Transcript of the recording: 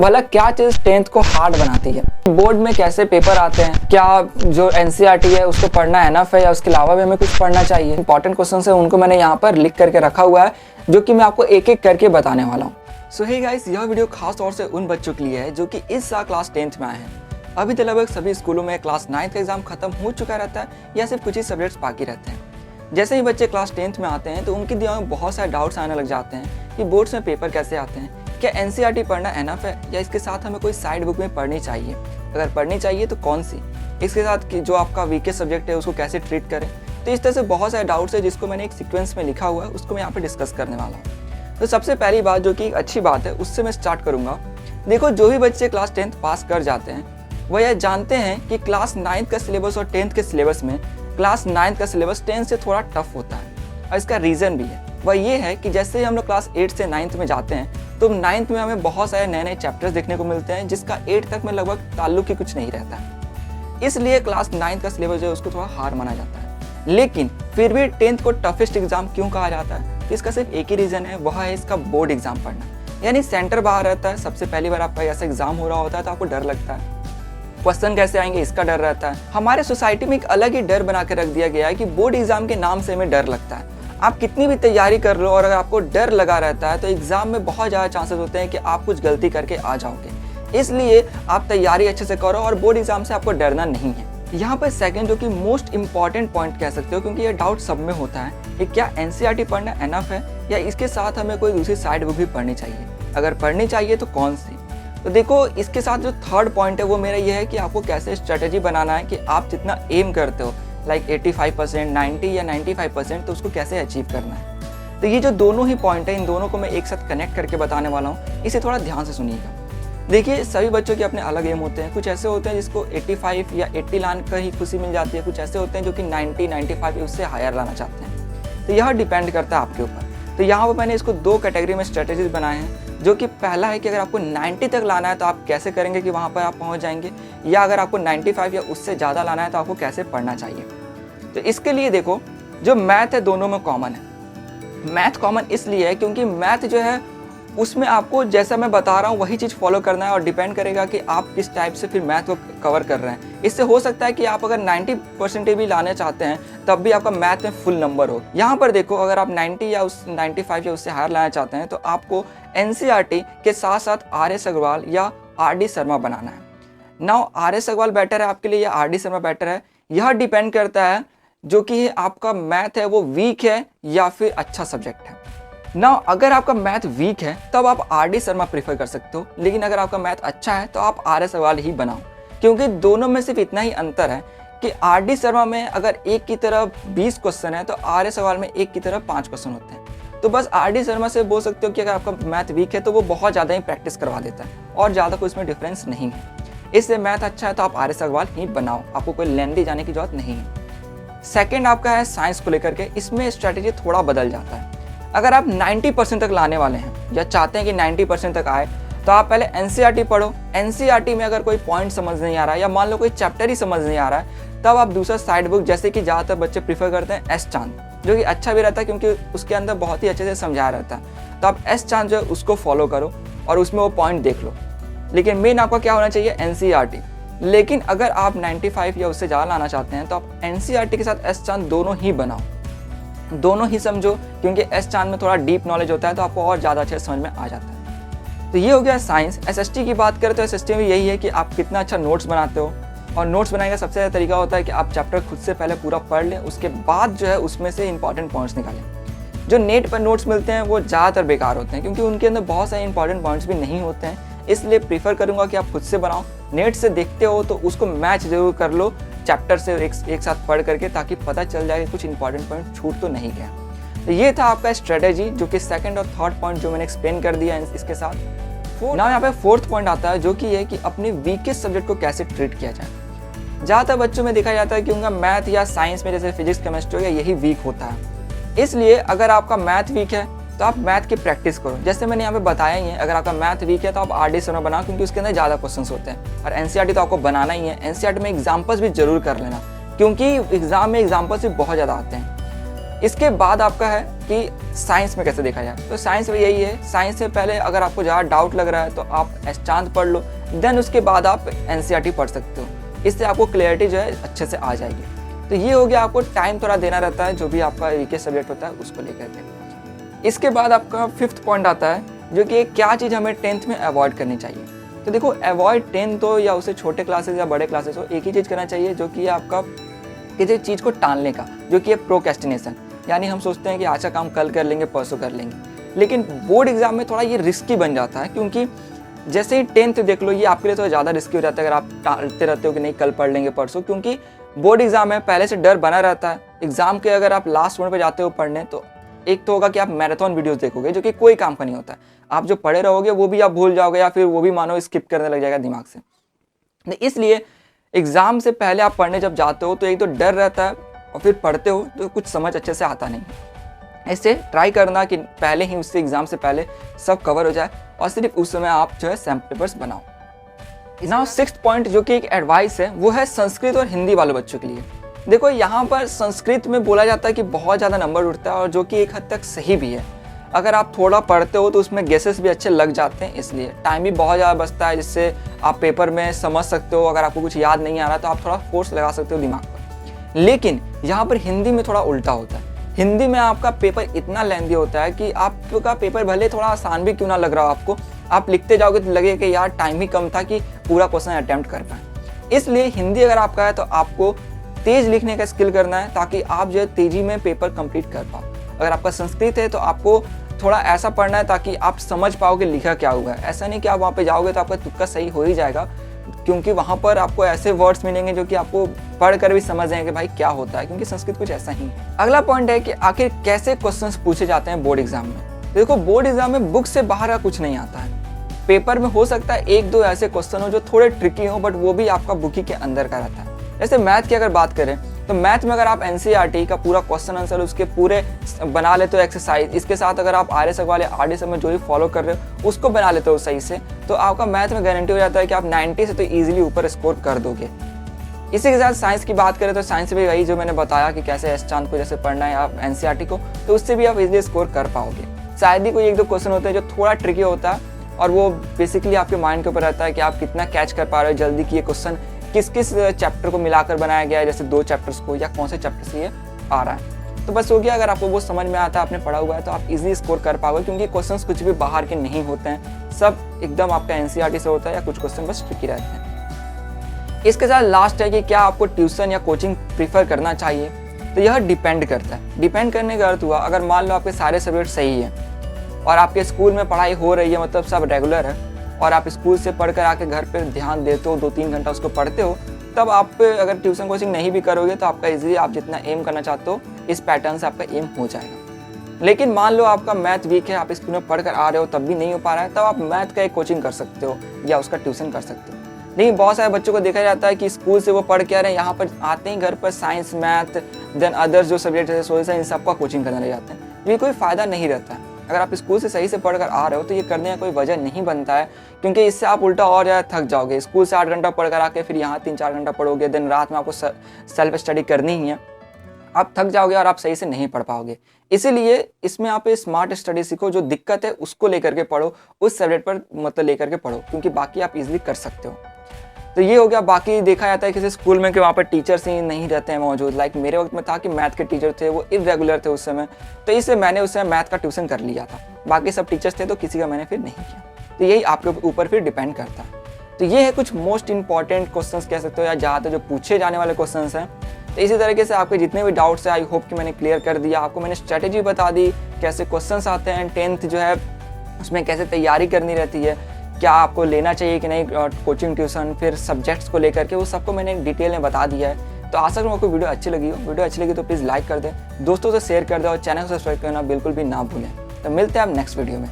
भला क्या चीज़ 10th को हार्ड बनाती है? बोर्ड में कैसे पेपर आते हैं, क्या जो एनसीईआरटी है उसको पढ़ना एनफ है या उसके अलावा भी हमें कुछ पढ़ना चाहिए? इंपॉर्टेंट क्वेश्चन है, उनको मैंने यहाँ पर लिख करके रखा हुआ है जो कि मैं आपको एक एक करके बताने वाला हूँ। सो हे गाइस, यह वीडियो खास तौर से उन बच्चों के लिए है जो कि इस साल क्लास 10th में आए हैं। अभी तो लगभग सभी स्कूलों में क्लास 9th का एग्जाम खत्म हो चुका रहता है या सिर्फ कुछ ही सब्जेक्ट्स बाकी रहते हैं। जैसे ही बच्चे क्लास 10th में आते हैं तो उनके दिमाग में बहुत सारे डाउट्स आने लग जाते हैं कि बोर्ड्स में पेपर कैसे आते हैं, क्या एनसीईआरटी पढ़ना एनफ है या इसके साथ हमें कोई साइड बुक में पढ़नी चाहिए, अगर पढ़नी चाहिए तो कौन सी, इसके साथ जो आपका वीकेस्ट सब्जेक्ट है उसको कैसे ट्रीट करें। तो इस तरह से बहुत सारे डाउट्स है जिसको मैंने एक सीक्वेंस में लिखा हुआ है, उसको मैं यहाँ पे डिस्कस करने वाला हूँ। तो सबसे पहली बात जो कि एक अच्छी बात है उससे मैं स्टार्ट करूँगा। देखो, जो भी बच्चे क्लास 10th पास कर जाते हैं वह यह जानते हैं कि क्लास 9th का सिलेबस और 10th के सिलेबस में क्लास 9th का सिलेबस 10th से थोड़ा टफ होता है। और इसका रीज़न भी है, वह ये है कि जैसे ही हम लोग क्लास 8 से 9th में जाते हैं तो 9th में हमें बहुत सारे नए नए चैप्टर्स देखने को मिलते हैं जिसका 8 तक में लगभग ताल्लुक ही कुछ नहीं रहता है। इसलिए क्लास 9th का सिलेबस जो है उसको थोड़ा हार्ड माना जाता है। लेकिन फिर भी 10th को टफेस्ट एग्जाम क्यों कहा जाता है, तो इसका सिर्फ एक ही रीज़न है, वह है इसका बोर्ड एग्जाम पढ़ना। यानी सेंटर बाहर रहता है, सबसे पहली बार आपका ऐसा एग्जाम हो रहा होता है तो आपको डर लगता है, क्वेश्चन कैसे आएंगे इसका डर रहता है। हमारे सोसाइटी में एक अलग ही डर बना के रख दिया गया है कि बोर्ड एग्जाम के नाम से हमें डर लगता है। आप कितनी भी तैयारी कर लो और अगर आपको डर लगा रहता है तो एग्जाम में बहुत ज़्यादा चांसेस होते हैं कि आप कुछ गलती करके आ जाओगे। इसलिए आप तैयारी अच्छे से करो और बोर्ड एग्जाम से आपको डरना नहीं है। यहाँ पर सेकंड जो कि मोस्ट इंपॉर्टेंट पॉइंट कह सकते हो, क्योंकि ये डाउट सब में होता है कि क्या एनसीईआरटी पढ़ना एनफ है या इसके साथ हमें कोई दूसरी साइड बुक भी पढ़नी चाहिए, अगर पढ़नी चाहिए तो कौन सी। तो देखो, इसके साथ जो थर्ड पॉइंट है वो मेरा ये है कि आपको कैसे स्ट्रेटेजी बनाना है कि आप जितना एम करते हो लाइक 85%, 90 या 95%, तो उसको कैसे अचीव करना है। तो ये जो दोनों ही पॉइंट है, इन दोनों को मैं एक साथ कनेक्ट करके बताने वाला हूँ, इसे थोड़ा ध्यान से सुनिएगा। देखिए, सभी बच्चों के अपने अलग एम होते हैं। कुछ ऐसे होते हैं जिसको 85 या 80 लाने का ही खुशी मिल जाती है, कुछ ऐसे होते हैं जो कि 90, 95 या उससे हायर लाना चाहते हैं। तो यह डिपेंड करता है आपके ऊपर। तो यहाँ पर मैंने इसको दो कैटेगरी में स्ट्रेटेजीज बनाए हैं, जो कि पहला है कि अगर आपको 90 तक लाना है तो आप कैसे करेंगे कि वहाँ पर आप पहुँच जाएंगे, या अगर आपको 95 या उससे ज़्यादा लाना है तो आपको कैसे पढ़ना चाहिए। तो इसके लिए देखो, जो मैथ है दोनों में कॉमन है। मैथ कॉमन इसलिए है क्योंकि मैथ जो है उसमें आपको जैसा मैं बता रहा हूँ वही चीज़ फॉलो करना है और डिपेंड करेगा कि आप किस टाइप से फिर मैथ को कवर कर रहे हैं। इससे हो सकता है कि आप अगर 90% भी लाने चाहते हैं तब भी आपका मैथ में फुल नंबर हो। यहाँ पर देखो, अगर आप 90 या 95 या उससे हायर लाना चाहते हैं तो आपको एनसीईआरटी के साथ साथ आर.एस. अग्रवाल या आर.डी. शर्मा बनाना है। Now RS. अग्रवाल बेटर है आपके लिए या आर.डी. शर्मा बेटर है, यह डिपेंड करता है जो कि आपका मैथ है वो वीक है या फिर अच्छा सब्जेक्ट है ना। अगर आपका मैथ वीक है तब आप आर.डी. शर्मा प्रीफर कर सकते हो, लेकिन अगर आपका मैथ अच्छा है तो आप आर.एस. अग्रवाल ही बनाओ, क्योंकि दोनों में सिर्फ इतना ही अंतर है कि आर.डी. शर्मा में अगर एक की तरफ 20 क्वेश्चन है तो आर.एस. अग्रवाल में एक की तरफ 5 क्वेश्चन होते हैं। तो बस आर.डी. शर्मा से बोल सकते हो कि अगर आपका मैथ वीक है तो वो बहुत ज़्यादा ही प्रैक्टिस करवा देता है और ज़्यादा कोई इसमें डिफरेंस नहीं है। इससे मैथ अच्छा है तो आप आर.एस. अग्रवाल ही बनाओ, आपको कोई लेंदी जाने की जरूरत नहीं है। सेकेंड आपका है साइंस को लेकर के, इसमें स्ट्रैटेजी थोड़ा बदल जाता है। अगर आप 90% तक लाने वाले हैं या चाहते हैं कि 90% तक आए तो आप पहले एनसीईआरटी पढ़ो। एनसीईआरटी में अगर कोई पॉइंट समझ नहीं आ रहा है या मान लो कोई चैप्टर ही समझ नहीं आ रहा है, तब आप दूसरा साइड बुक, जैसे कि ज़्यादातर बच्चे प्रीफर करते हैं एस चांद, जो कि अच्छा भी रहता है क्योंकि उसके अंदर बहुत ही अच्छे से समझाया रहता है। तो आप एस चांद जो है उसको फॉलो करो और उसमें वो पॉइंट देख लो। लेकिन मेन आपका क्या होना चाहिए, एनसीईआरटी। लेकिन अगर आप 95 या उससे ज़्यादा लाना चाहते हैं तो आप एनसीईआरटी के साथ एस चांद दोनों ही बनाओ, दोनों ही समझो, क्योंकि एस चांद में थोड़ा डीप नॉलेज होता है तो आपको और ज़्यादा अच्छे समझ में आ जाता है। तो ये हो गया साइंस। एसएसटी की बात करें तो एसएसटी में यही है कि आप कितना अच्छा नोट्स बनाते हो, और नोट्स बनाने का सबसे ज़्यादा तरीका होता है कि आप चैप्टर खुद से पहले पूरा पढ़ लें, उसके बाद जो है उसमें से इंपॉर्टेंट पॉइंट्स निकालें। जो नेट पर नोट्स मिलते हैं वो ज़्यादातर बेकार होते हैं क्योंकि उनके अंदर बहुत सारे इंपॉर्टेंट पॉइंट्स भी नहीं होते हैं। इसलिए प्रीफर करूँगा कि आप खुद से बनाओ। नेट से देखते हो तो उसको मैच जरूर कर लो चैप्टर से एक साथ पढ़ करके, ताकि पता चल जाए कि कुछ इंपॉर्टेंट पॉइंट छूट तो नहीं गया। तो ये था आपका स्ट्रेटेजी, जो कि सेकंड और थर्ड पॉइंट जो मैंने एक्सप्लेन कर दिया है इसके साथ। ना यहाँ पे फोर्थ पॉइंट आता है जो कि है कि अपने वीकेस्ट सब्जेक्ट को कैसे ट्रीट किया जाए। ज़्यादातर बच्चों में देखा जाता है कि उनका मैथ या साइंस में जैसे फिजिक्स, केमिस्ट्री यही वीक होता है। इसलिए अगर आपका मैथ वीक है तो आप मैथ की प्रैक्टिस करो। जैसे मैंने यहाँ पे बताया ही है, अगर आपका मैथ वीक है तो आप आर.डी. शर्मा बनाओ, क्योंकि उसके अंदर ज़्यादा क्वेश्चंस होते हैं। और एनसीईआरटी तो आपको बनाना ही है। एनसीईआरटी में एग्जाम्पल्स भी जरूर कर लेना, क्योंकि एग्जाम में एग्जाम्पल्स भी बहुत ज़्यादा आते हैं। इसके बाद आपका है कि साइंस में कैसे देखा जाए। तो साइंस में यही है, साइंस से पहले अगर आपको ज़्यादा डाउट लग रहा है तो आप एस चांद पढ़ लो, देन उसके बाद आप एनसीईआरटी पढ़ सकते हो। इससे आपको क्लैरिटी जो है अच्छे से आ जाएगी। तो ये हो गया, आपको टाइम थोड़ा देना रहता है जो भी आपका वीके सब्जेक्ट होता है उसको लेकर के। इसके बाद आपका 5th पॉइंट आता है जो कि क्या चीज़ हमें 10th में अवॉइड करनी चाहिए। तो देखो, अवॉइड 10th हो या उसे छोटे क्लासेस या बड़े क्लासेस हो, एक ही चीज़ करना चाहिए जो कि आपका किसी चीज़ को टालने का, जो कि है प्रोक्रेस्टिनेशन। यानी हम सोचते हैं कि आज का काम कल कर लेंगे, परसों कर लेंगे, लेकिन बोर्ड एग्जाम में थोड़ा ये रिस्की बन जाता है, क्योंकि जैसे ही 10th देख लो, ये आपके लिए तो ज़्यादा रिस्की हो जाता है अगर आप टालते रहते हो कि नहीं कल पढ़ लेंगे परसों, क्योंकि बोर्ड एग्जाम में पहले से डर बना रहता है। एग्जाम के अगर आप लास्ट मोमेंट पे जाते हो पढ़ने, तो एक तो होगा कि आप मैराथन वीडियोस देखोगे जो कि कोई काम का नहीं होता है। आप जो पढ़े रहोगे वो भी आप भूल जाओगे, या फिर वो भी मानो स्किप करने लग जाएगा दिमाग से। इसलिए एग्जाम से पहले आप पढ़ने जब जाते हो तो एक तो डर रहता है, और फिर पढ़ते हो तो कुछ समझ अच्छे से आता नहीं। ऐसे ट्राई करना कि पहले ही उससे एग्जाम से पहले सब कवर हो जाए, और सिर्फ उस समय आप जो है सैम्पल पेपर्स बनाओ। नाउ 6th पॉइंट जो कि एक एडवाइस है, वो है संस्कृत और हिंदी वाले बच्चों के लिए। देखो, यहाँ पर संस्कृत में बोला जाता है कि बहुत ज़्यादा नंबर उठता है, और जो कि एक हद तक सही भी है। अगर आप थोड़ा पढ़ते हो तो उसमें गेसेस भी अच्छे लग जाते हैं, इसलिए टाइम भी बहुत ज़्यादा बचता है, जिससे आप पेपर में समझ सकते हो। अगर आपको कुछ याद नहीं आ रहा तो आप थोड़ा फोर्स लगा सकते हो दिमाग पर। लेकिन यहाँ पर हिंदी में थोड़ा उल्टा होता है। हिंदी में आपका पेपर इतना लेंदी होता है कि आपका पेपर भले थोड़ा आसान भी क्यों ना लग रहा हो आपको, आप लिखते जाओगे तो लगे कि यार टाइम ही कम था कि पूरा क्वेश्चन अटेम्प्ट कर पाए। इसलिए हिंदी अगर आपका है तो आपको तेज लिखने का स्किल करना है, ताकि आप जो है तेजी में पेपर कंप्लीट कर पाओ। अगर आपका संस्कृत है तो आपको थोड़ा ऐसा पढ़ना है ताकि आप समझ पाओगे लिखा क्या हुआ है। ऐसा नहीं कि आप वहाँ पे जाओगे तो आपका तुक्का सही हो ही जाएगा, क्योंकि वहाँ पर आपको ऐसे वर्ड्स मिलेंगे जो कि आपको पढ़कर भी समझ जाएंगे भाई क्या होता है, क्योंकि संस्कृत कुछ ऐसा ही है। अगला पॉइंट है कि आखिर कैसे क्वेश्चंस पूछे जाते हैं बोर्ड एग्जाम में। देखो, बोर्ड एग्जाम में बुक से बाहर का कुछ नहीं आता है। पेपर में हो सकता है 1-2 ऐसे क्वेश्चन हो जो थोड़े ट्रिकी हो, बट वो भी आपका बुक ही के अंदर का रहता है। जैसे मैथ की अगर बात करें तो मैथ में अगर आप एनसीईआरटी का पूरा क्वेश्चन आंसर उसके पूरे बना लेते हो एक्सरसाइज, इसके साथ अगर आप आर्य सग वाले आरडी सब में जो भी फॉलो कर रहे हो उसको बना लेते हो सही से, तो आपका मैथ में गारंटी हो जाता है कि आप 90 से तो ईजिली ऊपर स्कोर कर दोगे। इसी के साथ साइंस की बात करें तो साइंस भी वही जो मैंने बताया कि कैसे एस चांद को जैसे पढ़ना है आप एनसीईआरटी को, तो उससे भी आप इजीली स्कोर कर पाओगे। शायद ही कोई 1-2 क्वेश्चन होते हैं जो थोड़ा ट्रिकी होता है, और वो बेसिकली आपके माइंड के ऊपर रहता है कि आप कितना कैच कर पा रहे हो जल्दी, कि ये क्वेश्चन किस किस चैप्टर को मिलाकर बनाया गया है, जैसे 2 चैप्टर्स को, या कौन से चैप्टर से ये आ रहा है। तो बस हो गया, अगर आपको वो समझ में आता है, आपने पढ़ा हुआ है, तो आप इजीली स्कोर कर पाओगे, क्योंकि क्वेश्चंस कुछ भी बाहर के नहीं होते हैं, सब एकदम आपका एनसीईआरटी से होता है, या कुछ क्वेश्चन बस ट्रिकी रहते हैं। इसके साथ लास्ट है कि क्या आपको ट्यूशन या कोचिंग प्रीफर करना चाहिए। तो यह डिपेंड करता है। डिपेंड करने का अर्थ हुआ, अगर मान लो आपके सारे सब्जेक्ट सही है और आपके स्कूल में पढ़ाई हो रही है, मतलब सब रेगुलर है, और आप स्कूल से पढ़कर आके घर पे ध्यान देते हो, 2-3 घंटा उसको पढ़ते हो, तब आप अगर ट्यूशन कोचिंग नहीं भी करोगे तो आपका इजीली आप जितना एम करना चाहते हो इस पैटर्न से आपका एम हो जाएगा। लेकिन मान लो आपका मैथ वीक है, आप स्कूल में पढ़कर आ रहे हो तब भी नहीं हो पा रहा है, तब आप मैथ का एक कोचिंग कर सकते हो या उसका ट्यूशन कर सकते हो। लेकिन बहुत सारे बच्चों को देखा जाता है कि स्कूल से वो पढ़ के आ रहे हैं, यहाँ पर आते ही घर पर साइंस, मैथ, देन अदर्स जो सब्जेक्ट है सोशल साइंस, इन सबका कोचिंग करने लग जाते हैं। ये कोई फ़ायदा नहीं रहता है। अगर आप स्कूल से सही से पढ़कर आ रहे हो तो ये करने का कोई वजह नहीं बनता है, क्योंकि इससे आप उल्टा और ज़्यादा थक जाओगे। स्कूल से 8 घंटा पढ़कर आके फिर यहाँ 3-4 घंटा पढ़ोगे, दिन रात में आपको सेल्फ स्टडी करनी ही है, आप थक जाओगे और आप सही से नहीं पढ़ पाओगे। इसीलिए इसमें आप स्मार्ट स्टडी सीखो, जो दिक्कत है उसको लेकर के पढ़ो, उस सब्जेक्ट पर मतलब लेकर के पढ़ो, क्योंकि बाकी आप इजीली कर सकते हो। तो ये हो गया। बाकी देखा जाता है किसी स्कूल में कि वहाँ पर टीचर्स ही नहीं रहते हैं मौजूद। लाइक मेरे वक्त में था कि मैथ के टीचर थे, वो इरेगुलर थे उस समय, तो इससे मैंने उस समय मैथ का ट्यूशन कर लिया था। बाकी सब टीचर्स थे तो किसी का मैंने फिर नहीं किया। तो यही आपके ऊपर फिर डिपेंड करता है। तो ये है कुछ मोस्ट इंपॉर्टेंट क्वेश्चंस कह सकते हो, या ज़्यादातर जो पूछे जाने वाले क्वेश्चंस हैं। तो इसी तरीके से आपके जितने भी डाउट्स हैं, आई होप कि मैंने क्लियर कर दिया। आपको मैंने स्ट्रेटेजी बता दी, कैसे क्वेश्चंस आते हैं, 10th जो है उसमें कैसे तैयारी करनी रहती है, क्या आपको लेना चाहिए कि नहीं कोचिंग ट्यूशन, फिर सब्जेक्ट्स को लेकर के वो सबको मैंने डिटेल में बता दिया है। तो आशा करूँ आपको वीडियो अच्छी लगी हो। वीडियो अच्छी लगी तो प्लीज़ लाइक कर दें, दोस्तों से शेयर कर दें, और चैनल को सब्सक्राइब करना बिल्कुल भी ना भूलें। तो मिलते हैं आप नेक्स्ट वीडियो में।